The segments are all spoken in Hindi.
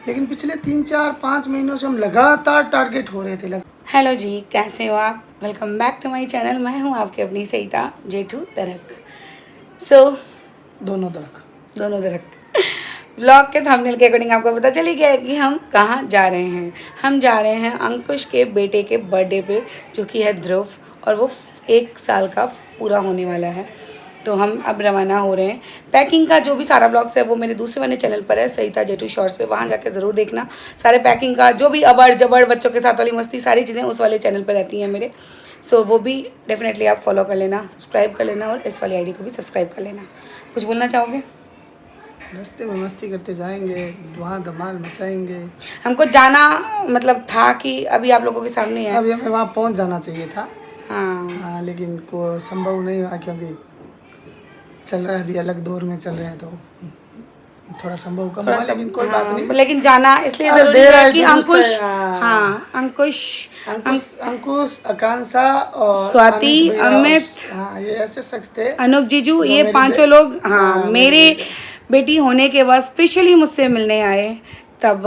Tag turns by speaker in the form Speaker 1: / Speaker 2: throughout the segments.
Speaker 1: लेकिन पिछले 3 4 5 महीनों से हम लगातार टारगेट हो रहे थे।
Speaker 2: हेलो जी, कैसे हो आप? Welcome back to my channel. मैं हूँ आपकी अपनी सईता जेठू दरक।
Speaker 1: दोनों तरफ
Speaker 2: दोनों दरक। व्लॉग के थंबनेल के अकॉर्डिंग आपको पता चली गया है कि हम कहाँ जा रहे हैं। हम जा रहे हैं अंकुश के बेटे के बर्थडे पे, जो कि है ध्रुव, और वो 1 साल का पूरा होने वाला है। तो हम अब रवाना हो रहे हैं। पैकिंग का जो भी सारा व्लॉग्स है वो मेरे दूसरे वाले चैनल पर है, सईता जेठू शॉर्ट्स पे, वहाँ जाकर ज़रूर देखना। सारे पैकिंग का जो भी अबड़ जबड़ बच्चों के साथ वाली मस्ती सारी चीज़ें उस वाले चैनल पर रहती हैं मेरे। सो वो भी डेफिनेटली आप फॉलो कर लेना, सब्सक्राइब कर लेना, और इस वाली आईडी को भी सब्सक्राइब कर लेना। कुछ बोलना चाहोगे?
Speaker 1: रास्ते में मस्ती करते जाएंगे, वहाँ धमाल मचाएंगे।
Speaker 2: हमको जाना मतलब था कि अभी आप लोगों के सामने है।
Speaker 1: अभी हमें वहाँ पहुँच जाना चाहिए था।
Speaker 2: हाँ,
Speaker 1: लेकिन को संभव नहीं हुआ, क्योंकि चल रहा है अभी अलग दौर में चल रहे हैं, तो थोड़ा संभव कम हुआ, लेकिन कोई बात नहीं।
Speaker 2: लेकिन जाना इसलिए
Speaker 1: अब
Speaker 2: जरूरी
Speaker 1: दे रहा
Speaker 2: है
Speaker 1: है
Speaker 2: कि
Speaker 1: दुरुस्त
Speaker 2: अंकुश,
Speaker 1: है,
Speaker 2: हाँ
Speaker 1: अंकुश, आकांक्षा और
Speaker 2: स्वाति,
Speaker 1: भैया
Speaker 2: अमित,
Speaker 1: ये ऐसे शख्स थे,
Speaker 2: अनूप जीजू,
Speaker 1: जो
Speaker 2: ये
Speaker 1: मेरी
Speaker 2: 5 लोग
Speaker 1: हाँ,
Speaker 2: मेरे बेटी होने के बाद स्पेशली मुझसे मिलने आए। तब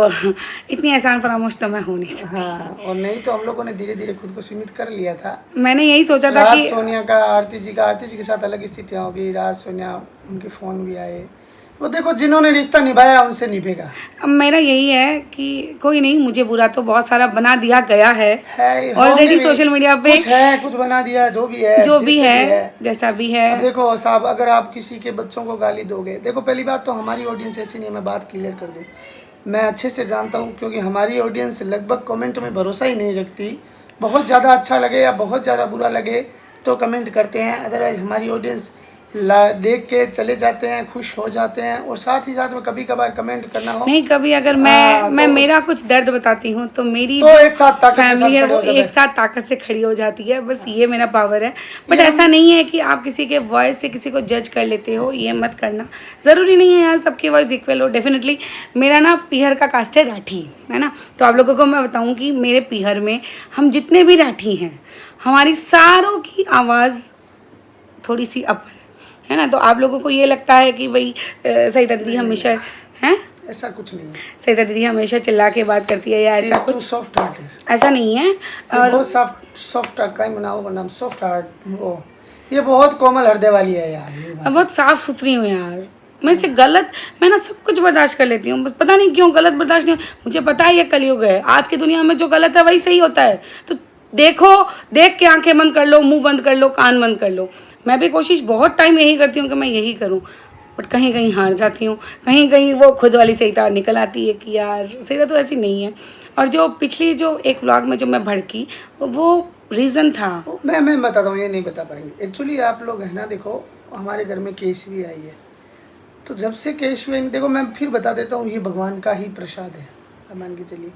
Speaker 2: इतनी एहसान फरामोश तो मैं हो नहीं सकती।
Speaker 1: और नहीं तो हम लोगों ने धीरे धीरे खुद को सीमित कर लिया था।
Speaker 2: मैंने यही सोचा था
Speaker 1: राज
Speaker 2: कि
Speaker 1: सोनिया का, आरती जी के साथ अलग स्थितियाँ होगी। राज सोनिया, उनके फ़ोन भी आए। वो देखो, जिन्होंने रिश्ता निभाया उनसे निभेगा।
Speaker 2: अब मेरा यही है कि कोई नहीं, मुझे बुरा तो बहुत सारा बना दिया गया है ऑलरेडी सोशल मीडिया पे।
Speaker 1: कुछ बना दिया, जो भी है,
Speaker 2: जैसा भी है।
Speaker 1: अब देखो साहब, अगर आप किसी के बच्चों को गाली दोगे, देखो पहली बात तो हमारी ऑडियंस ऐसी नहीं है, मैं बात क्लियर कर दूँ, मैं अच्छे से जानता हूँ, क्योंकि हमारी ऑडियंस लगभग कमेंट में भरोसा ही नहीं रखती। बहुत ज़्यादा अच्छा लगे या बहुत ज़्यादा बुरा लगे तो कमेंट करते हैं, अदरवाइज हमारी ऑडियंस देख के चले जाते हैं, खुश हो जाते हैं। और साथ ही साथ में कभी कभार कमेंट करना हो
Speaker 2: नहीं, कभी अगर मैं मेरा कुछ दर्द बताती हूँ तो मेरी
Speaker 1: तो एक साथ
Speaker 2: फैमिली है वो एक साथ ताकत से खड़ी हो जाती है। बस ये मेरा पावर है। बट ऐसा नहीं है कि आप किसी के वॉइस से किसी को जज कर लेते हो, ये मत करना। ज़रूरी नहीं है यार सबकी वॉइस इक्वल हो। डेफिनेटली मेरा ना पीहर का कास्ट है राठी, है ना। तो आप लोगों को मैं बताऊँ कि मेरे पीहर में हम जितने भी राठी हैं, हमारी सारों की आवाज़ थोड़ी सी अपर है ना। तो आप लोगों को ये लगता है कि भाई सईता दीदी हमेशा हैं,
Speaker 1: ऐसा कुछ नहीं है।
Speaker 2: सईता दीदी हमेशा चिल्ला के बात करती है या ऐसा कुछ
Speaker 1: सॉफ्ट हार्ट है,
Speaker 2: ऐसा नहीं है। और
Speaker 1: बहुत सॉफ्ट हार्ट का ही बनाओ का नाम सॉफ्ट हार्ट, वो ये बहुत कोमल हृदय वाली है यार। ये
Speaker 2: बहुत साफ सुथरी हूँ यार। मेरे से गलत, मैं ना सब कुछ बर्दाश्त कर लेती हूँ, पता नहीं क्यों गलत बर्दाश्त नहीं। मुझे पता है ये कलयुग है, आज की दुनिया में जो गलत है वही सही होता है। तो देखो, देख के आंखें बंद कर लो, मुंह बंद कर लो, कान बंद कर लो। मैं भी कोशिश बहुत टाइम यही करती हूँ कि मैं यही करूँ, बट कहीं कहीं हार जाती हूँ। कहीं कहीं वो खुद वाली सईता निकल आती है कि यार सईता तो ऐसी नहीं है। और जो पिछली जो एक व्लॉग में जो मैं भड़की, वो रीज़न था।
Speaker 1: मैं बताता हूँ, ये नहीं बता पाएंगे एक्चुअली आप लोग, है ना। देखो हमारे घर में केसवी आई है, तो जब से केसवी, देखो मैं फिर बता देता हूँ, ये भगवान का ही प्रसाद है, मान के चलिए।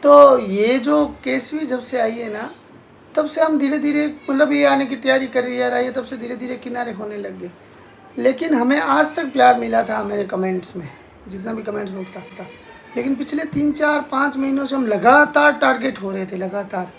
Speaker 1: तो ये जो केसवी जब से आई है ना, तब से हम धीरे धीरे, मतलब ये आने की तैयारी कर रही है, तब से धीरे धीरे किनारे होने लग गए। लेकिन हमें आज तक प्यार मिला था मेरे कमेंट्स में, जितना भी कमेंट्स बॉक्स था। लेकिन पिछले 3 4 5 महीनों से हम लगातार टारगेट हो रहे थे, लगातार।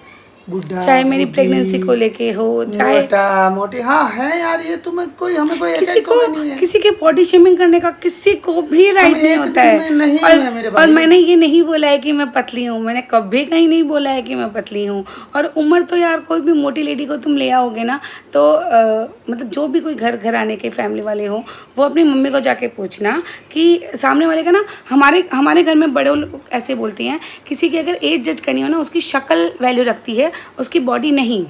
Speaker 1: बुढ़ा,
Speaker 2: चाहे मेरी प्रेगनेंसी को लेके हो, चाहे
Speaker 1: मोटा मोटी, हाँ है यार, ये तो मैं कोई, हमें कोई
Speaker 2: किसी को
Speaker 1: नहीं है।
Speaker 2: किसी के बॉडी शेमिंग करने का किसी को भी राइट नहीं होता है।
Speaker 1: नहीं है मेरे भाई।
Speaker 2: और मैंने ये नहीं बोला है कि मैं पतली हूँ, मैंने कभी कहीं नहीं बोला है कि मैं पतली हूँ। और उम्र तो यार, कोई भी मोटी लेडी को तुम ले आओगे ना, तो मतलब जो भी कोई घर आने के फैमिली वाले हो, वो अपनी मम्मी को जाके पूछना कि सामने वाले का ना, हमारे घर में बड़े लोग ऐसे बोलते हैं, किसी की अगर एज जज करनी हो ना, उसकी शक्ल वैल्यू रखती है, उसकी बॉडी नहीं।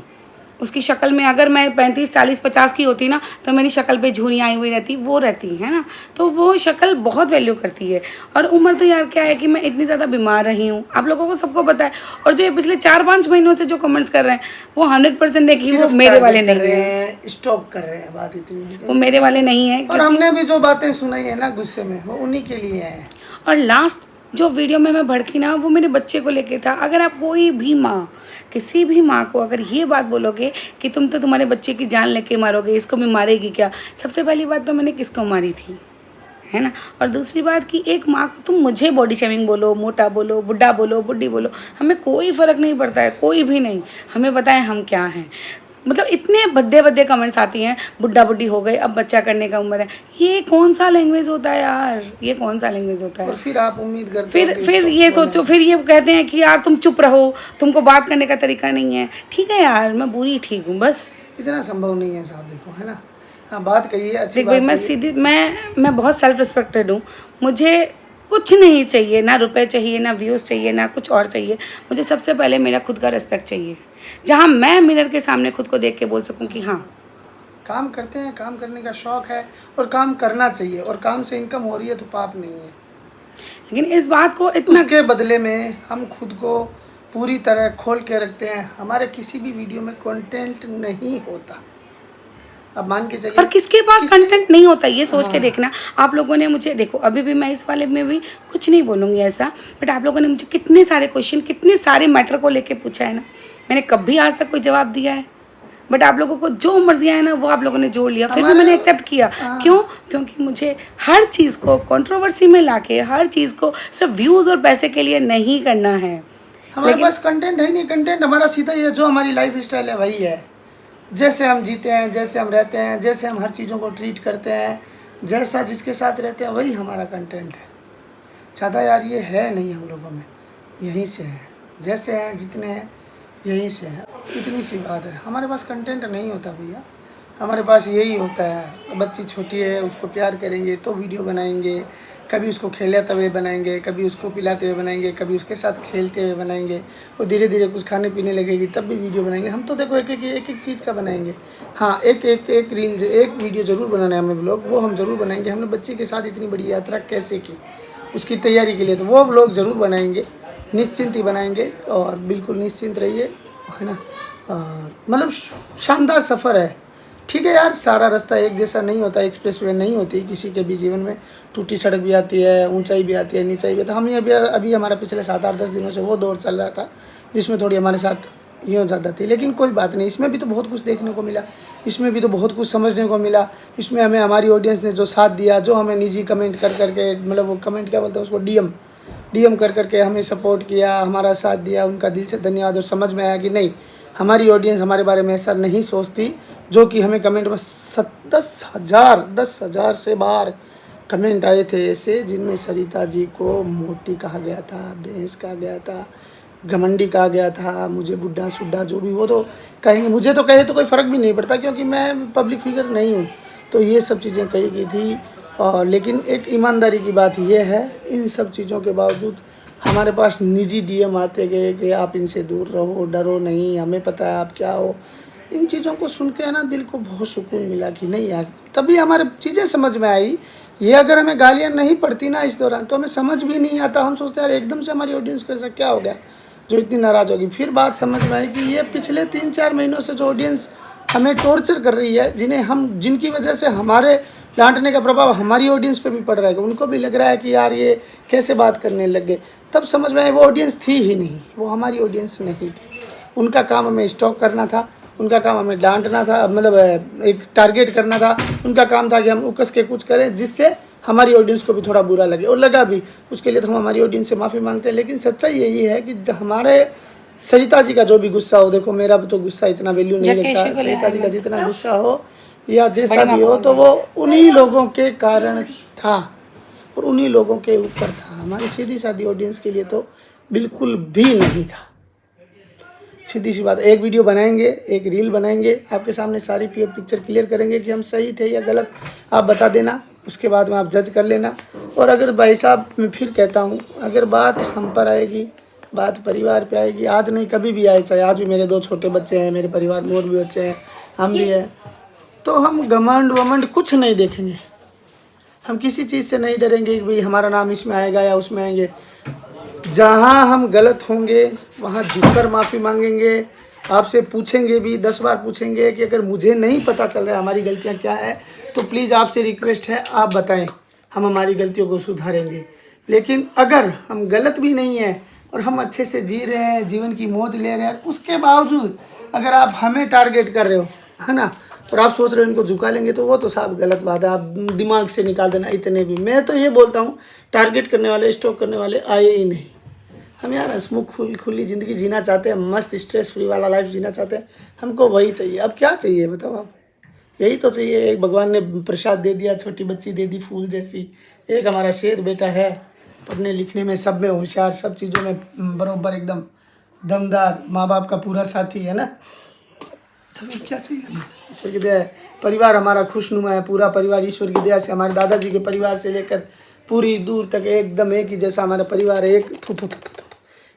Speaker 2: उसकी शक्ल में अगर मैं 35 40 50 की होती ना, तो मेरी शक्ल पे झुर्रियाँ आई हुई रहती, वो रहती है ना। तो वो शक्ल बहुत वैल्यू करती है। और उम्र तो यार क्या है कि मैं इतनी ज़्यादा बीमार रही हूँ, आप लोगों को सबको पता है। और जो ये पिछले 4 5 महीनों से जो कमेंट्स कर रहे हैं, वो 100% है कि वो मेरे वाले नहीं है,
Speaker 1: स्टॉप कर रहे हैं बात इतनी,
Speaker 2: वो मेरे वाले नहीं है।
Speaker 1: और हमने भी जो बातें सुनाई है ना गुस्से में, वो उन्हीं के लिए है।
Speaker 2: और लास्ट जो वीडियो में मैं भड़की ना, वो मेरे बच्चे को लेके था। अगर आप कोई भी माँ, किसी भी माँ को अगर ये बात बोलोगे कि तुम तो तुम्हारे बच्चे की जान लेके मारोगे, इसको भी मारेगी क्या, सबसे पहली बात तो मैंने किसको मारी थी, है ना। और दूसरी बात कि एक माँ को तुम मुझे बॉडी शेमिंग बोलो, मोटा बोलो, बुढ़ा बोलो, बुढ़ी बोलो, हमें कोई फ़र्क नहीं पड़ता है, कोई भी नहीं। हमें पता है हम क्या हैं। मतलब इतने भद्दे भद्दे कमेंट्स आती हैं, बुढ़ा बुढ़ी हो गए, अब बच्चा करने का उम्र है। ये कौन सा लैंग्वेज होता है यार, ये कौन सा लैंग्वेज होता है?
Speaker 1: और फिर आप उम्मीद करते हो कि
Speaker 2: फिर ये सोचो, फिर ये कहते हैं कि यार तुम चुप रहो, तुमको बात करने का तरीका नहीं है। ठीक है यार, मैं बुरी ठीक हूँ बस।
Speaker 1: इतना संभव नहीं है साहब, देखो है ना। हाँ, बात कही है, अच्छी
Speaker 2: देख भाई,
Speaker 1: बात
Speaker 2: मैं
Speaker 1: कही है।
Speaker 2: सीधी मैं बहुत सेल्फ रिस्पेक्टेड हूँ। मुझे कुछ नहीं चाहिए, ना रुपए चाहिए, ना व्यूज़ चाहिए, ना कुछ और चाहिए। मुझे सबसे पहले मेरा खुद का रिस्पेक्ट चाहिए, जहाँ मैं मिरर के सामने खुद को देख के बोल सकूँ कि हाँ,
Speaker 1: काम करते हैं, काम करने का शौक है और काम करना चाहिए, और काम से इनकम हो रही है तो पाप नहीं है।
Speaker 2: लेकिन इस बात को इतना
Speaker 1: उसके बदले में हम खुद को पूरी तरह खोल के रखते हैं। हमारे किसी भी वीडियो में कंटेंट नहीं होता, अब मान के चलिए।
Speaker 2: और किसके पास कंटेंट नहीं होता, ये सोच के
Speaker 1: हाँ।
Speaker 2: देखना। आप लोगों ने मुझे, देखो अभी भी मैं इस वाले में भी कुछ नहीं बोलूँगी ऐसा, बट आप लोगों ने मुझे कितने सारे क्वेश्चन, कितने सारे मैटर को लेके पूछा है ना, मैंने कभी आज तक कोई जवाब दिया है? बट आप लोगों को जो मर्जी आया ना, वो आप लोगों ने जोड़ लिया, फिर भी मैंने एक्सेप्ट किया। क्यों? क्योंकि मुझे हर चीज़ को कंट्रोवर्सी में लाके, हर चीज़ को सिर्फ व्यूज़ और पैसे के लिए नहीं करना है।
Speaker 1: हमारे पास कंटेंट है ही नहीं। कंटेंट हमारा सीधा ही है, जो हमारी लाइफ स्टाइल है वही है। जैसे हम जीते हैं, जैसे हम रहते हैं, जैसे हम हर चीज़ों को ट्रीट करते हैं, जैसा जिसके साथ रहते हैं, वही हमारा कंटेंट है। ज़्यादा यार ये है नहीं हम लोगों में, यहीं से है। जैसे हैं, जितने हैं, यहीं से है। इतनी सी बात है। हमारे पास कंटेंट नहीं होता भैया, हमारे पास यही होता है। बच्ची छोटी है, उसको प्यार करेंगे तो वीडियो बनाएंगे, कभी उसको खेलते हुए बनाएंगे, कभी उसको पिलाते हुए बनाएंगे, कभी उसके साथ खेलते हुए बनाएंगे। वो धीरे धीरे कुछ खाने पीने लगेगी तब भी वीडियो बनाएंगे। हम तो देखो एक एक चीज़ का बनाएंगे। हाँ, एक रील, एक वीडियो ज़रूर बनाना है हमें, व्लॉग, वो हम ज़रूर बनाएंगे। हमने बच्चे के साथ इतनी बड़ी यात्रा कैसे की, उसकी तैयारी के लिए, तो वो व्लॉग ज़रूर बनाएंगे, निश्चिंत ही बनाएंगे। और बिल्कुल निश्चिंत रहिए, है ना। और मतलब शानदार सफ़र है। ठीक है यार, सारा रास्ता एक जैसा नहीं होता, एक्सप्रेस वे नहीं होती किसी के भी जीवन में। टूटी सड़क भी आती है, ऊंचाई भी आती है, नीचाई भी। तो हम अभी हमारा पिछले 7-8-10 दिनों से वो दौर चल रहा था जिसमें थोड़ी हमारे साथ ये हो जाता थी। लेकिन कोई बात नहीं, इसमें भी तो बहुत कुछ देखने को मिला, इसमें भी तो बहुत कुछ समझने को मिला। इसमें हमें हमारी ऑडियंस ने जो साथ दिया, जो हमें निजी कमेंट कर करके, मतलब वो कमेंट क्या बोलते हैं उसको, डीएम कर करके हमें सपोर्ट किया, हमारा साथ दिया, उनका दिल से धन्यवाद। और समझ में आया कि नहीं, हमारी ऑडियंस हमारे बारे में ऐसा नहीं सोचती। जो कि हमें कमेंट में 10,000 से बाहर कमेंट आए थे ऐसे, जिनमें सरिता जी को मोटी कहा गया था, भैंस कहा गया था, घमंडी कहा गया था, मुझे बुढ़ा सुड्ढा जो भी वो तो कहेंगे। मुझे तो कहे तो कोई फ़र्क भी नहीं पड़ता, क्योंकि मैं पब्लिक फिगर नहीं हूँ। तो ये सब चीज़ें कही गई थी। और लेकिन एक ईमानदारी की बात ये है, इन सब चीज़ों के बावजूद हमारे पास निजी डीएम आते गए कि आप इनसे दूर रहो, डरो नहीं, हमें पता है आप क्या हो। इन चीज़ों को सुन के ना दिल को बहुत सुकून मिला कि नहीं यार, तभी हमारे चीज़ें समझ में आई। ये अगर हमें गालियाँ नहीं पड़ती ना इस दौरान, तो हमें समझ भी नहीं आता। हम सोचते यार एकदम से हमारी ऑडियंस को ऐसा क्या हो गया जो इतनी नाराज़ होगी। फिर बात समझ में आई कि ये पिछले 3-4 महीनों से जो ऑडियंस हमें टॉर्चर कर रही है, जिनकी वजह से हमारे डांटने का प्रभाव हमारी ऑडियंस पे भी पड़ रहा है, उनको भी लग रहा है कि यार ये कैसे बात करने लग गए। तब समझ में आया वो ऑडियंस थी ही नहीं, वो हमारी ऑडियंस नहीं थी। उनका काम हमें स्टॉक करना था, उनका काम हमें डांटना था, मतलब एक टारगेट करना था। उनका काम था कि हम उकस के कुछ करें जिससे हमारी ऑडियंस को भी थोड़ा बुरा लगे, और लगा भी। उसके लिए तो हम हमारी ऑडियंस से माफ़ी मांगते हैं। लेकिन सच्चाई यही है कि हमारे सरिता जी का जो भी गुस्सा हो, देखो मेरा भी तो गुस्सा इतना वैल्यू नहीं रखता, सरिता जी का जितना गुस्सा हो या जैसा भी हो, तो वो उन्हीं लोगों के कारण था और उन्हीं लोगों के ऊपर था। हमारी सीधी सादी ऑडियंस के लिए तो बिल्कुल भी नहीं था। सीधी सी बात, एक वीडियो बनाएंगे, एक रील बनाएंगे, आपके सामने सारी पिक्चर क्लियर करेंगे कि हम सही थे या गलत, आप बता देना। उसके बाद में आप जज कर लेना। और अगर भाई साहब, मैं फिर कहता हूँ, अगर बात हम पर आएगी, बात परिवार पे आएगी, आज नहीं कभी भी आए, चाहे आज भी मेरे 2 छोटे बच्चे हैं, मेरे परिवार में और भी बच्चे हैं, हम भी हैं, तो हम घमंड वमंड कुछ नहीं देखेंगे। हम किसी चीज़ से नहीं डरेंगे कि भाई हमारा नाम इसमें आएगा या उसमें आएंगे। जहाँ हम गलत होंगे वहाँ झुककर माफ़ी मांगेंगे, आपसे पूछेंगे भी, 10 बार पूछेंगे कि अगर मुझे नहीं पता चल रहा है हमारी गलतियाँ क्या है, तो प्लीज़ आपसे रिक्वेस्ट है आप बताएं, हम हमारी गलतियों को सुधारेंगे। लेकिन अगर हम गलत भी नहीं हैं और हम अच्छे से जी रहे हैं, जीवन की मौज ले रहे हैं, उसके बावजूद अगर आप हमें टारगेट कर रहे हो, है ना, और आप सोच रहे हो इनको झुका लेंगे, तो वो तो साहब गलत बात है। आप दिमाग से निकाल देना इतने भी। मैं तो ये बोलता हूँ, टारगेट करने वाले, स्टॉक करने वाले आए ही नहीं, हम यार हंसमुख खुली ज़िंदगी जीना चाहते हैं, मस्त स्ट्रेस फ्री वाला लाइफ जीना चाहते हैं, हमको वही चाहिए। अब क्या चाहिए बताओ आप? यही तो चाहिए। एक भगवान ने प्रसाद दे दिया, छोटी बच्ची दे दी फूल जैसी, एक हमारा शेर बेटा है, पढ़ने लिखने में सब में होशियार, सब चीज़ों में बरोबर एकदम दमदार, माँ बाप का पूरा साथी है ना। तो फिर क्या चाहिए हमें? ईश्वर की दया है, परिवार हमारा खुशनुमा है, पूरा परिवार ईश्वर की दया से, हमारे दादाजी के परिवार से लेकर पूरी दूर तक एकदम एक ही जैसा हमारा परिवार है।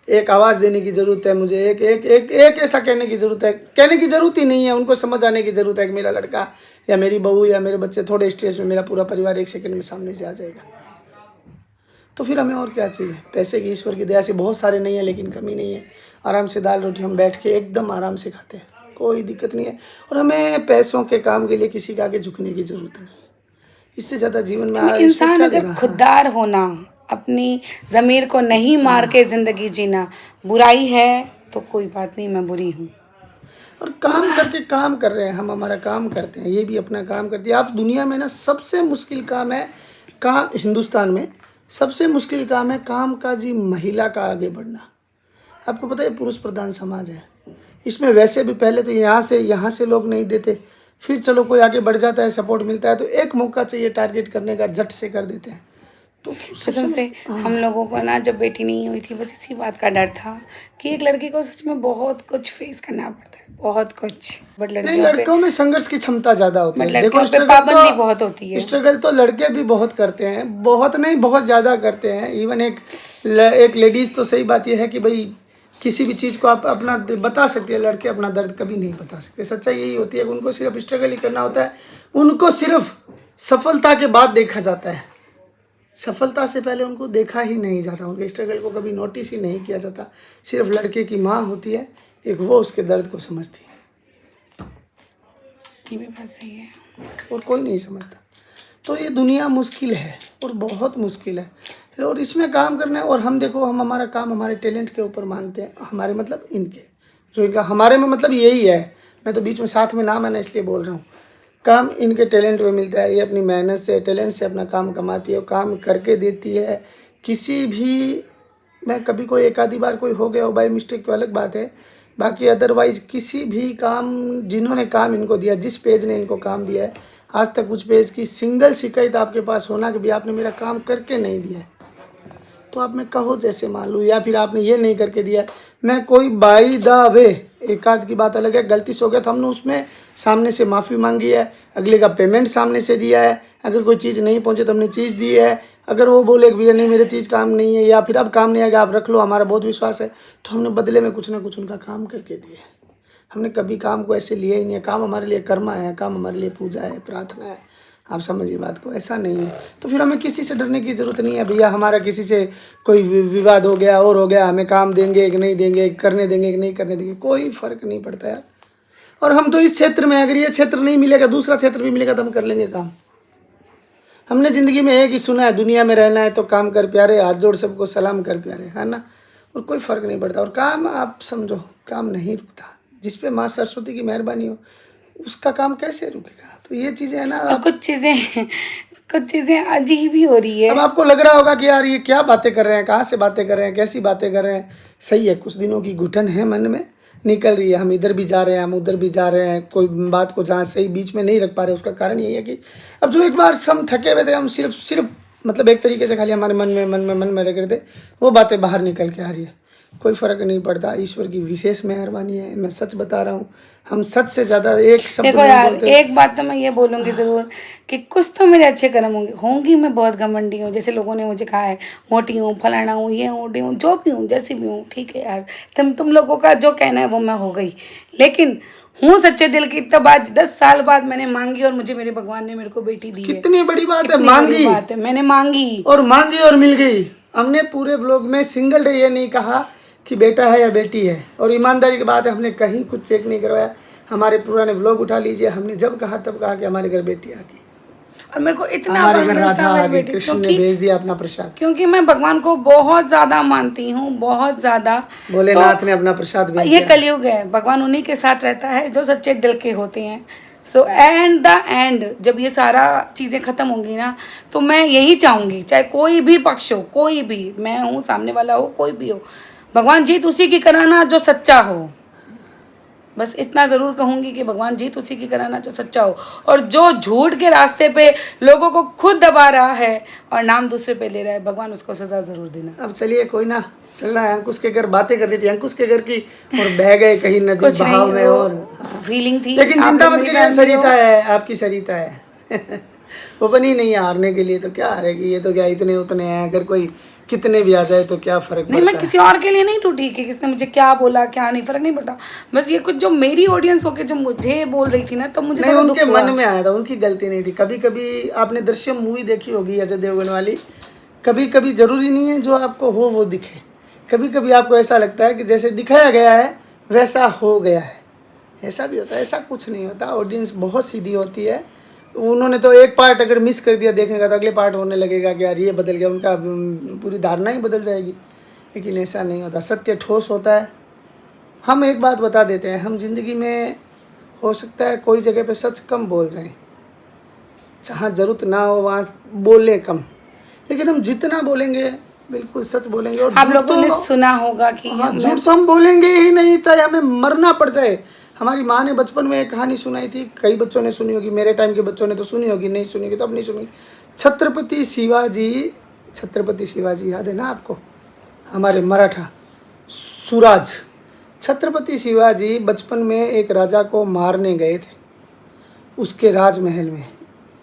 Speaker 1: एक आवाज़ देने की ज़रूरत है मुझे, एक एक एक एक ऐसा कहने की ज़रूरत है, कहने की ज़रूरत ही नहीं है, उनको समझ आने की ज़रूरत है कि मेरा लड़का या मेरी बहू या मेरे बच्चे थोड़े स्ट्रेस में, मेरा पूरा परिवार 1 सेकंड में सामने से आ जाएगा। तो फिर हमें और क्या चाहिए? पैसे की ईश्वर की दया से बहुत सारे नहीं है, लेकिन कमी नहीं है। आराम से दाल रोटी हम बैठ के एकदम आराम से खाते हैं, कोई दिक्कत नहीं है। और हमें पैसों के काम के लिए किसी के आगे झुकने की ज़रूरत नहीं। इससे ज़्यादा जीवन में ईश्वर
Speaker 2: इंसान
Speaker 1: क्या
Speaker 2: अगर
Speaker 1: देगा?
Speaker 2: खुददार होना, अपनी ज़मीर को नहीं मार के ज़िंदगी जीना, बुराई है तो कोई बात नहीं, मैं बुरी हूँ।
Speaker 1: और काम करके काम कर रहे हैं हम, हमारा काम करते हैं, ये भी अपना काम करती है। आप दुनिया में ना सबसे मुश्किल काम है काम, हिंदुस्तान में सबसे मुश्किल काम है कामकाजी महिला का आगे बढ़ना। आपको पता है पुरुष प्रधान समाज है, इसमें वैसे भी पहले तो यहाँ से लोग नहीं देते, फिर चलो कोई आगे बढ़ जाता है, सपोर्ट मिलता है, तो एक मौका चाहिए टारगेट करने का, झट से कर देते हैं। तो
Speaker 2: कसम से हम लोगों को ना, जब बेटी नहीं हुई थी, बस इसी बात का डर था कि एक लड़की को सच में बहुत कुछ फेस करना पड़ता है, बहुत कुछ। बट
Speaker 1: नहीं, लड़कों में संघर्ष की क्षमता ज़्यादा होती है।
Speaker 2: देखो पाबंदी बहुत होती है।
Speaker 1: स्ट्रगल तो लड़के भी बहुत करते हैं, बहुत नहीं बहुत ज़्यादा करते हैं। इवन एक लेडीज़ तो सही बात यह है कि भाई किसी भी चीज़ को आप अपना बता सकती है, लड़के अपना दर्द कभी नहीं बता सकते। सच्चाई यही होती है कि उनको सिर्फ स्ट्रगल ही करना होता है, उनको सिर्फ सफलता के बाद देखा जाता है, सफलता से पहले उनको देखा ही नहीं जाता, उनके स्ट्रगल को कभी नोटिस ही नहीं किया जाता। सिर्फ लड़के की माँ होती है एक, वो उसके दर्द को समझती है,
Speaker 2: ये भी बात सही है,
Speaker 1: और कोई नहीं समझता। तो ये दुनिया मुश्किल है और बहुत मुश्किल है, और इसमें काम करना है। और हम देखो, हम हमारा काम हमारे टैलेंट के ऊपर मांगते हैं, हमारे मतलब इनके जो इनका हमारे में मतलब यही है। मैं तो बीच में साथ में नाम है ना इसलिए बोल रहा हूँ। काम इनके टैलेंट में मिलता है, ये अपनी मेहनत से टैलेंट से अपना काम कमाती है, काम करके देती है। किसी भी मैं कभी कोई एक आधी बार कोई हो गया हो बाई मिस्टेक तो अलग बात है, बाकी अदरवाइज किसी भी काम जिन्होंने काम इनको दिया, जिस पेज ने इनको काम दिया है, आज तक उस पेज की सिंगल शिकायत आपके पास होना कि भी आपने मेरा काम करके नहीं दिया है, तो आप मैं कहो जैसे मान लूँ, या फिर आपने ये नहीं करके दिया, मैं कोई बाई द वे, एक आध की बात अलग है, गलती से हो गया तो हमने उसमें सामने से माफ़ी मांगी है, अगले का पेमेंट सामने से दिया है, अगर कोई चीज़ नहीं पहुंचे तो हमने चीज़ दी है, अगर वो बोले कि भैया नहीं मेरे चीज़ काम नहीं है या फिर अब काम नहीं आएगा आप रख लो, हमारा बहुत विश्वास है, तो हमने बदले में कुछ ना कुछ उनका काम करके दिया है। हमने कभी काम को ऐसे लिया ही नहीं है। काम हमारे लिए कर्मा है, काम हमारे लिए पूजा है, प्रार्थना है, आप समझिए बात को, ऐसा नहीं है। तो फिर हमें किसी से डरने की ज़रूरत नहीं है भैया, हमारा किसी से कोई विवाद हो गया और हो गया, हमें काम देंगे कि नहीं देंगे, करने देंगे कि नहीं करने देंगे, कोई फ़र्क नहीं पड़ता यार। और हम तो इस क्षेत्र में, अगर ये क्षेत्र नहीं मिलेगा दूसरा क्षेत्र भी मिलेगा तो हम कर लेंगे काम। हमने ज़िंदगी में एक ही सुना है, दुनिया में रहना है तो काम कर प्यारे, हाथ जोड़ सबको सलाम कर प्यारे, है ना। और कोई फ़र्क नहीं पड़ता। और काम आप समझो, काम नहीं रुकता, जिस पे माँ सरस्वती की मेहरबानी हो उसका काम कैसे रुकेगा। तो ये चीज़ें है ना।
Speaker 2: और कुछ चीज़ें अजीब ही हो रही है।
Speaker 1: अब आपको लग रहा होगा कि यार ये क्या बातें कर रहे हैं, कहाँ से बातें कर रहे हैं, कैसी बातें कर रहे हैं। सही है, कुछ दिनों की घुटन है मन में, निकल रही है, हम इधर भी जा रहे हैं, हम उधर भी जा रहे हैं, कोई बात को जहाँ सही बीच में नहीं रख पा रहे। उसका कारण यही है कि अब जो एक बार हम थके हुए थे, हम सिर्फ मतलब एक तरीके से खाली हमारे मन में रह गए थे, वो बातें बाहर निकल के आ रही है। कोई फ़र्क नहीं पड़ता, ईश्वर की विशेष मेहरबानी है, मैं सच बता रहा हूँ। हम सच से ज़्यादा एक शब्द
Speaker 2: देखो
Speaker 1: नहीं
Speaker 2: यार,
Speaker 1: बोलते।
Speaker 2: एक बात तो मैं ये बोलूँगी ज़रूर कि कुछ तो मेरे अच्छे कर्म होंगी। मैं बहुत घमंडी हूँ, जैसे लोगों ने मुझे कहा है मोटी हूँ, फलाना हूँ, ये मोटी हूँ, जो भी हूँ, जैसी भी हूँ, ठीक है यार, तुम लोगों का जो कहना है वो मैं हो गई। लेकिन हूँ सच्चे दिल की, तब आज 10 साल बाद मैंने मांगी और मुझे मेरे भगवान ने मेरे को बेटी दी है।
Speaker 1: कितनी बड़ी बात है,
Speaker 2: कितनी बड़ी बात है, मैंने मांगी
Speaker 1: और मिल गई। हमने पूरे ब्लॉग में सिंगल डे ये नहीं कहा कि बेटा है या बेटी है, और ईमानदारी की बात है, हमने कहीं कुछ चेक नहीं करवाया। हमारे पुराने व्लॉग उठा लीजिए, हमने जब कहा तब कहा कि हमारे घर बेटी आ गई,
Speaker 2: और मेरे को इतना
Speaker 1: हमारे घर
Speaker 2: कॉन्फिडेंस
Speaker 1: राधा
Speaker 2: था
Speaker 1: आ
Speaker 2: मेरी
Speaker 1: गई,
Speaker 2: बेटी,
Speaker 1: कृष्ण ने भेज दिया अपना प्रसाद।
Speaker 2: क्योंकि मैं भगवान को बहुत ज़्यादा मानती हूँ, बहुत ज़्यादा।
Speaker 1: भोलेनाथ ने अपना प्रसाद भेज
Speaker 2: ये
Speaker 1: दिया।
Speaker 2: कलयुग है, भगवान उन्हीं के साथ रहता है जो सच्चे दिल के होते हैं। सो एंड द एंड, जब ये सारा चीज़ें ख़त्म होंगी ना, तो मैं यही चाहूँगी, चाहे कोई भी पक्ष हो, कोई भी, मैं हूँ, सामने वाला हो, कोई भी हो, भगवान जीत उसी की कराना जो सच्चा हो। बस इतना ज़रूर कहूँगी कि भगवान जीत उसी की कराना जो सच्चा हो, और जो झूठ के रास्ते पे लोगों को खुद दबा रहा है और नाम दूसरे पे ले रहा है, भगवान उसको सज़ा ज़रूर देना।
Speaker 1: अब चलिए कोई ना, चलना है। अंकुश के घर बातें कर रही थी अंकुश के घर की, और बह गए कहीं नदी
Speaker 2: कुछ
Speaker 1: बहाव
Speaker 2: नहीं,
Speaker 1: में।
Speaker 2: वो
Speaker 1: और
Speaker 2: फीलिंग थी।
Speaker 1: लेकिन
Speaker 2: आप
Speaker 1: चिंता
Speaker 2: लोग
Speaker 1: मत
Speaker 2: मेरी
Speaker 1: करिए,
Speaker 2: family
Speaker 1: सरिता
Speaker 2: हो।
Speaker 1: है आपकी, सरिता है। वो बनी नहीं है हारने के लिए, तो क्या हारेगी ये, तो क्या इतने उतने हैं, अगर कोई कितने भी आ जाए तो क्या फर्क
Speaker 2: नहीं, मैं
Speaker 1: पड़ता है।
Speaker 2: किसी और के लिए नहीं टूटी कि किसने मुझे क्या बोला क्या नहीं, फर्क नहीं पड़ता। बस ये कुछ जो मेरी ऑडियंस होके जो मुझे बोल रही थी ना, तब मुझे
Speaker 1: नहीं,
Speaker 2: थोड़ा
Speaker 1: उनके
Speaker 2: दुख हुआ।
Speaker 1: मन में आया था, उनकी गलती नहीं थी। कभी कभी आपने दृश्यम मूवी देखी होगी अजय देवगन वाली, कभी कभी जरूरी नहीं है जो आपको हो वो दिखे। कभी कभी आपको ऐसा लगता है कि जैसे दिखाया गया है वैसा हो गया है, ऐसा भी होता है। ऐसा कुछ नहीं होता, ऑडियंस बहुत सीधी होती है। उन्होंने तो एक पार्ट अगर मिस कर दिया देखने का, तो अगले पार्ट होने लगेगा कि यार ये बदल गया, उनका पूरी धारणा ही बदल जाएगी। लेकिन ऐसा नहीं होता, सत्य ठोस होता है। हम एक बात बता देते हैं, हम ज़िंदगी में हो सकता है कोई जगह पे सच कम बोल जाएं, जहाँ ज़रूरत ना हो वहाँ बोलें कम, लेकिन हम जितना बोलेंगे बिल्कुल सच बोलेंगे। और
Speaker 2: आप
Speaker 1: झूठ
Speaker 2: लोगों ने
Speaker 1: तो,
Speaker 2: सुना होगा कि
Speaker 1: हाँ, झूठ तो हम बोलेंगे ही नहीं, चाहे हमें मरना पड़ जाए। हमारी माँ ने बचपन में एक कहानी सुनाई थी, कई बच्चों ने सुनी होगी, मेरे टाइम के बच्चों ने तो सुनी होगी, नहीं सुनी होगी तो अब नहीं सुनी। छत्रपति शिवाजी याद है ना आपको, हमारे मराठा सुराज। छत्रपति शिवाजी बचपन में एक राजा को मारने गए थे उसके राजमहल में,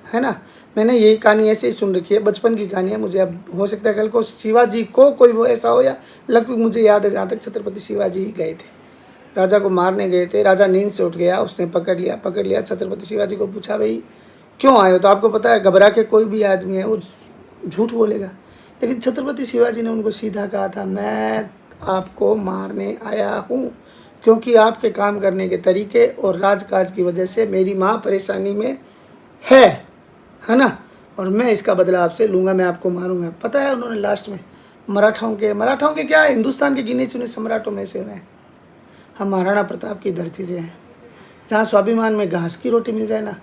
Speaker 1: है ना। मैंने यही कहानी ऐसे ही सुन रखी है, बचपन की कहानी है। मुझे अब हो सकता है कल को शिवाजी को कोई वो ऐसा हो, या लगभग मुझे याद है जहाँ तक छत्रपति शिवाजी ही गए थे, राजा को मारने गए थे। राजा नींद से उठ गया, उसने पकड़ लिया। छत्रपति शिवाजी को पूछा, भाई क्यों आए हो? तो आपको पता है घबरा के कोई भी आदमी है वो झूठ बोलेगा, लेकिन छत्रपति शिवाजी ने उनको सीधा कहा था, मैं आपको मारने आया हूँ क्योंकि आपके काम करने के तरीके और राजकाज की वजह से मेरी माँ परेशानी में है ना, और मैं इसका बदला आपसे लूँगा, मैं आपको मारूंगा। पता है उन्होंने लास्ट में मराठाओं के क्या, हिंदुस्तान के गिने चुने सम्राटों में से हुए हैं। हम महाराणा प्रताप की धरती से हैं, जहाँ स्वाभिमान में घास की रोटी मिल जाए ना,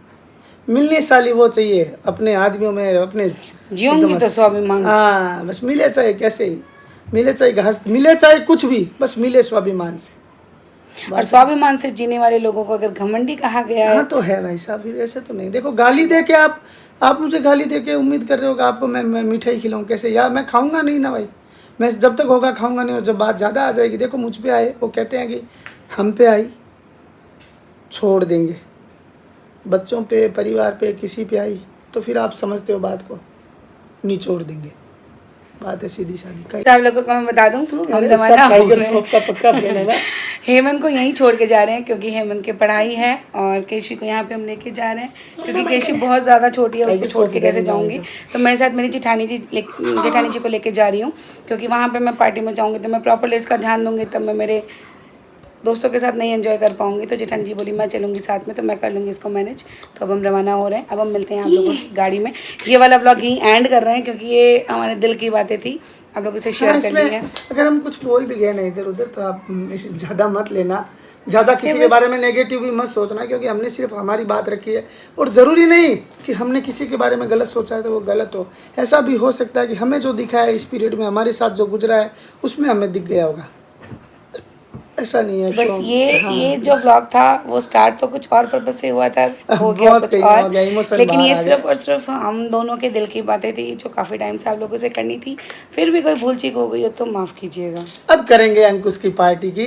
Speaker 1: मिलने साली वो चाहिए अपने आदमियों में, अपने
Speaker 2: जीऊंगी तो स्वाभिमान से।
Speaker 1: हाँ, बस मिले, चाहे कैसे ही मिले, चाहे घास मिले, चाहे कुछ भी, बस मिले स्वाभिमान से।
Speaker 2: और स्वाभिमान से जीने वाले लोगों को अगर घमंडी कहा गया है,
Speaker 1: हाँ तो है भाई साहब, फिर ऐसे तो नहीं। देखो गाली दे के आप मुझे गाली दे के उम्मीद कर रहे हो कि आपको मैं मिठाई खिलाऊं, कैसे यार? मैं खाऊंगा नहीं ना भाई, मैं जब तक होगा खाऊंगा नहीं। और जब बात ज़्यादा आ जाएगी, देखो मुझ पे आए, वो कहते हैं कि हम पे आई छोड़ देंगे, बच्चों पे, परिवार पे, किसी पे आई तो फिर आप समझते हो बात को, निचोड़ देंगे। बात है सीधी सादी।
Speaker 2: आप लोगों को मैं बता दूं, हम
Speaker 1: इसका
Speaker 2: जमाना हो
Speaker 1: टाइगर
Speaker 2: गए।
Speaker 1: श्रॉफ का पक्का फैन है ना।
Speaker 2: हेमंत को यहीं छोड़ के जा रहे हैं क्योंकि हेमंत की पढ़ाई है, और केशवी को यहाँ पे हम लेके जा रहे हैं क्योंकि केशवी बहुत ज़्यादा छोटी है, उसको छोड़ के कैसे जाऊँगी। तो मेरे साथ मेरी जेठानी जी को लेके जा रही हूँ, क्योंकि वहाँ पे मैं पार्टी में जाऊँगी तो मैं प्रॉपरली इसका ध्यान दूँगी, तब मैं मेरे दोस्तों के साथ नहीं एंजॉय कर पाऊंगी। तो जेठानी जी बोली मैं चलूँगी साथ में, तो मैं कर लूँगी इसको मैनेज। तो अब हम रवाना हो रहे हैं, अब हम मिलते हैं आप लोगों से गाड़ी में। ये वाला व्लॉग यहीं एंड कर रहे हैं क्योंकि ये हमारे दिल की बातें थी, आप लोगों से शेयर कर ली है।
Speaker 1: अगर हम कुछ बोल भी गए ना इधर उधर, तो आप ज़्यादा मत लेना, ज़्यादा किसी के बारे में नेगेटिव भी मत सोचना, क्योंकि हमने सिर्फ हमारी बात रखी है। और ज़रूरी नहीं कि हमने किसी के बारे में गलत सोचा है तो वो गलत हो। ऐसा भी हो सकता है कि हमें जो दिखा है इस पीरियड में, हमारे साथ जो गुजरा है उसमें हमें दिख गया होगा, ऐसा नहीं है।
Speaker 2: बस ये जो व्लॉग था वो स्टार्ट तो कुछ और पर्पस से हुआ था, हो गया कुछ और, लेकिन ये सिर्फ और सिर्फ हम दोनों के दिल की बातें थी जो काफ़ी टाइम से आप लोगों से करनी थी। फिर भी कोई भूल चूक हो गई हो तो माफ़ कीजिएगा।
Speaker 1: अब करेंगे अंकुश की पार्टी की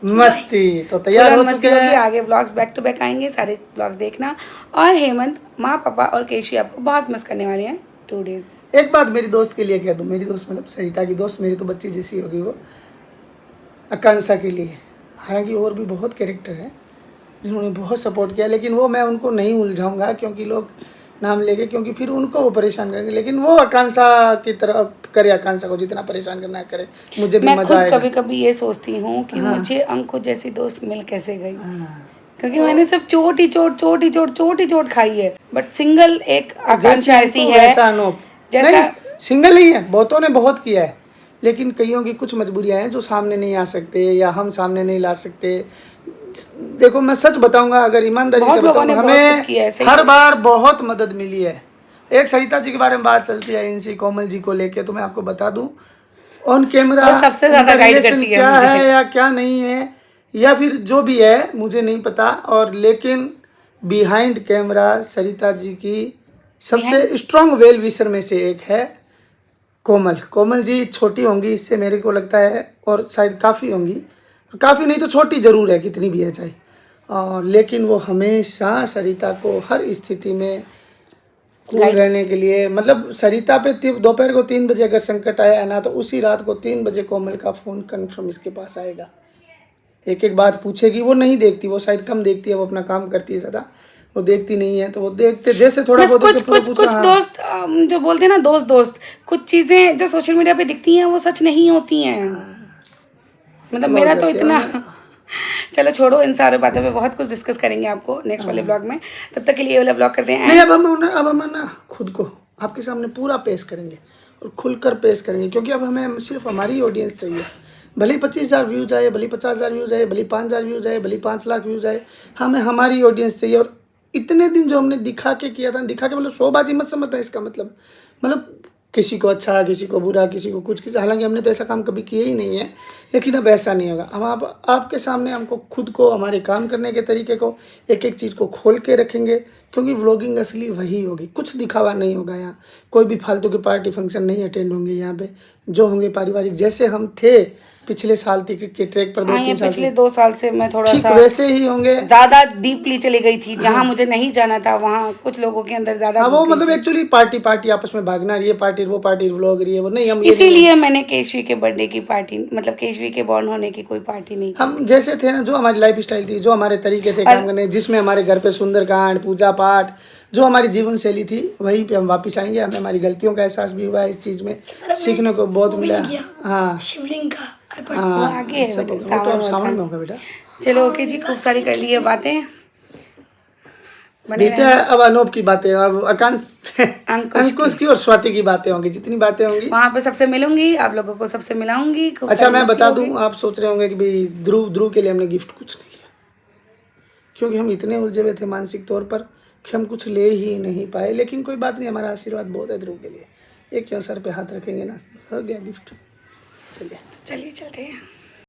Speaker 1: मस्ती, तो तैयार हो चुके हैं।
Speaker 2: आगे व्लॉग्स बैक टू बैक आएंगे, सारे व्लॉग्स देखना। और हेमंत, माँ, पापा और केशवी आपको बहुत मिस करने वाले हैं 2 डेज।
Speaker 1: एक बात मेरी दोस्त के लिए कह दूँ, मेरी दोस्त मतलब सरिता की दोस्त, मेरी तो बच्ची जैसी होगी वो, आकांक्षा के लिए। हालांकि और भी बहुत कैरेक्टर है जिन्होंने बहुत सपोर्ट किया, लेकिन वो मैं उनको नहीं उलझाऊंगा क्योंकि लोग नाम लेंगे, क्योंकि फिर उनको वो परेशान करेंगे। लेकिन वो आकांक्षा की तरह करे, आकांक्षा को जितना परेशान करना है करे, मुझे भी मजा आएगा।
Speaker 2: कभी कभी ये सोचती हूँ कि मुझे अंकुश जैसी दोस्त मिल कैसे गई, क्योंकि मैंने सिर्फ चोट ही चोट खाई है, बट सिंगल एक आकांक्षा ऐसी है
Speaker 1: जैसा सिंगल नहीं है, बहुतों ने बहुत किया है, लेकिन कईयों की कुछ मजबूरियां हैं जो सामने नहीं आ सकते या हम सामने नहीं ला सकते। देखो मैं सच बताऊंगा, अगर ईमानदारी से बताऊं, हमें हर बार बहुत मदद मिली है। एक सरिता जी के बारे में बात चलती है, इनसी कोमल जी को लेके, तो मैं आपको बता दूं, ऑन कैमरा
Speaker 2: वो सबसे ज्यादा
Speaker 1: उनका
Speaker 2: गाइड
Speaker 1: relation
Speaker 2: करती है
Speaker 1: क्या
Speaker 2: मुझे।
Speaker 1: है या क्या नहीं है, या फिर जो भी है मुझे नहीं पता। और लेकिन बिहाइंड कैमरा सरिता जी की सबसे स्ट्रांग वेल विशर में से एक है कोमल। कोमल जी छोटी होंगी इससे मेरे को लगता है, और शायद काफ़ी होंगी, काफ़ी नहीं तो छोटी ज़रूर है, कितनी भी है चाहे। और लेकिन वो हमेशा सरिता को हर स्थिति में कूल रहने के लिए, मतलब सरिता पे दोपहर को 3 बजे अगर संकट आया है ना, तो उसी रात को 3 बजे कोमल का फ़ोन कन्फर्म इसके पास आएगा। एक एक बात पूछेगी, वो नहीं देखती, वो शायद कम देखती है, वो अपना काम करती है ज़्यादा, वो देखती नहीं है। तो वो देखते जैसे थोड़ा
Speaker 2: बस
Speaker 1: बहुत
Speaker 2: कुछ
Speaker 1: देखते, पूरा
Speaker 2: कुछ
Speaker 1: पूछना,
Speaker 2: कुछ
Speaker 1: हाँ।
Speaker 2: दोस्त जो बोलते हैं ना, दोस्त कुछ चीजें जो सोशल मीडिया पे दिखती हैं वो सच नहीं होती हैं। मतलब
Speaker 1: बहुत
Speaker 2: मेरा तो
Speaker 1: करते हैं
Speaker 2: इतना
Speaker 1: मैं।
Speaker 2: चलो छोड़ो, इन सारी बातों पे बहुत कुछ डिस्कस करेंगे आपको नेक्स्ट वाले व्लॉग में। तब तक के लिए ये वाला व्लॉग करते हैं
Speaker 1: नहीं,
Speaker 2: end।
Speaker 1: अब हम ना खुद को आपके सामने पूरा पेश करेंगे और खुलकर पेश करेंगे, क्योंकि अब हमें सिर्फ हमारी ऑडियंस चाहिए। भले ही 25,000 व्यूज आए, भले 50,000 व्यूज आए, भले 5,000 व्यूज आए, भले 5 लाख व्यूज आए, हमें हमारी ऑडियंस चाहिए। और इतने दिन जो हमने दिखा के किया था, दिखा के मतलब शोबाजी मत समझना इसका मतलब किसी को अच्छा, किसी को बुरा, किसी को कुछ, हालांकि हमने तो ऐसा काम कभी किया ही नहीं है, लेकिन अब ऐसा नहीं होगा। हम आपके सामने हमको खुद को, हमारे काम करने के तरीके को, एक एक चीज़ को खोल के रखेंगे, क्योंकि व्लॉगिंग असली वही होगी। कुछ दिखावा नहीं होगा यहाँ, कोई भी फालतू के पार्टी फंक्शन नहीं अटेंड होंगे यहाँ पे। जो होंगे पारिवारिक, जैसे हम थे पिछले साल के ट्रैक पर
Speaker 2: हाँ, ये
Speaker 1: 2-3 साल
Speaker 2: पिछले
Speaker 1: से,
Speaker 2: 2 साल से मैं थोड़ा
Speaker 1: ठीक
Speaker 2: सा
Speaker 1: वैसे ही होंगे।
Speaker 2: ज्यादा डीपली चली गई थी, जहाँ मुझे नहीं जाना था वहाँ कुछ लोगों के अंदर ज्यादा
Speaker 1: हाँ,
Speaker 2: घुस
Speaker 1: वो
Speaker 2: गई
Speaker 1: मतलब
Speaker 2: थी।
Speaker 1: एक्चुअली पार्टी आपस में भागना, ये पार्टी वो पार्टी, व्लॉग रही है वो, नहीं हम ये नहीं।
Speaker 2: इसीलिए मैंने केशवी के बर्थडे की पार्टी, मतलब केशवी के बॉर्न होने की कोई पार्टी नहीं की।
Speaker 1: हम जैसे थे ना, जो हमारी लाइफ स्टाइल थी, जो हमारे तरीके थे काम करने, जिसमें हमारे घर पे सुंदरकांड, पूजा पाठ, जो हमारी जीवन शैली थी, वहीं पे हम वापस आएंगे। हमें हमारी गलतियों का एहसास भी हुआ है, इस चीज़ में सीखने को बहुत मिला। हाँ
Speaker 3: शिवलिंग का अर्पण।
Speaker 2: वो
Speaker 1: हाँ,
Speaker 2: आगे है
Speaker 1: सब
Speaker 2: बेटे,
Speaker 1: होगा। वो तो अब
Speaker 2: सावन
Speaker 1: सावन में
Speaker 2: में
Speaker 1: होगा बेटा।
Speaker 2: चलो ओके जी, खूब सारी कर ली है बातें, बने
Speaker 1: बीते
Speaker 2: रहना।
Speaker 1: अब अनूप की बातें, अब
Speaker 2: अंकुश
Speaker 1: अंकुश की और स्वाति की बातें होंगी, जितनी बातें होंगी।
Speaker 2: वहाँ पे सबसे मिलूंगी, आप लोगों को सबसे मिलाऊंगी, खूब
Speaker 1: अच्छा,
Speaker 2: सारी
Speaker 1: मैं
Speaker 2: मस्ती
Speaker 1: बता
Speaker 2: होगी।
Speaker 1: दूं, आप सोच रहे होंगे कि भाई ध्रुव के लिए हमने गिफ्ट कुछ नहीं लिया, क्योंकि हम इतने उलझे हुए थे मानसिक तौर पर कि हम कुछ ले ही नहीं पाए। लेकिन कोई बात नहीं, हमारा आशीर्वाद बहुत है ध्रुव के लिए। एक क्यों सर पे हाथ रखेंगे ना, हो गया गिफ्ट। चलिए
Speaker 2: चलिए चलते हैं।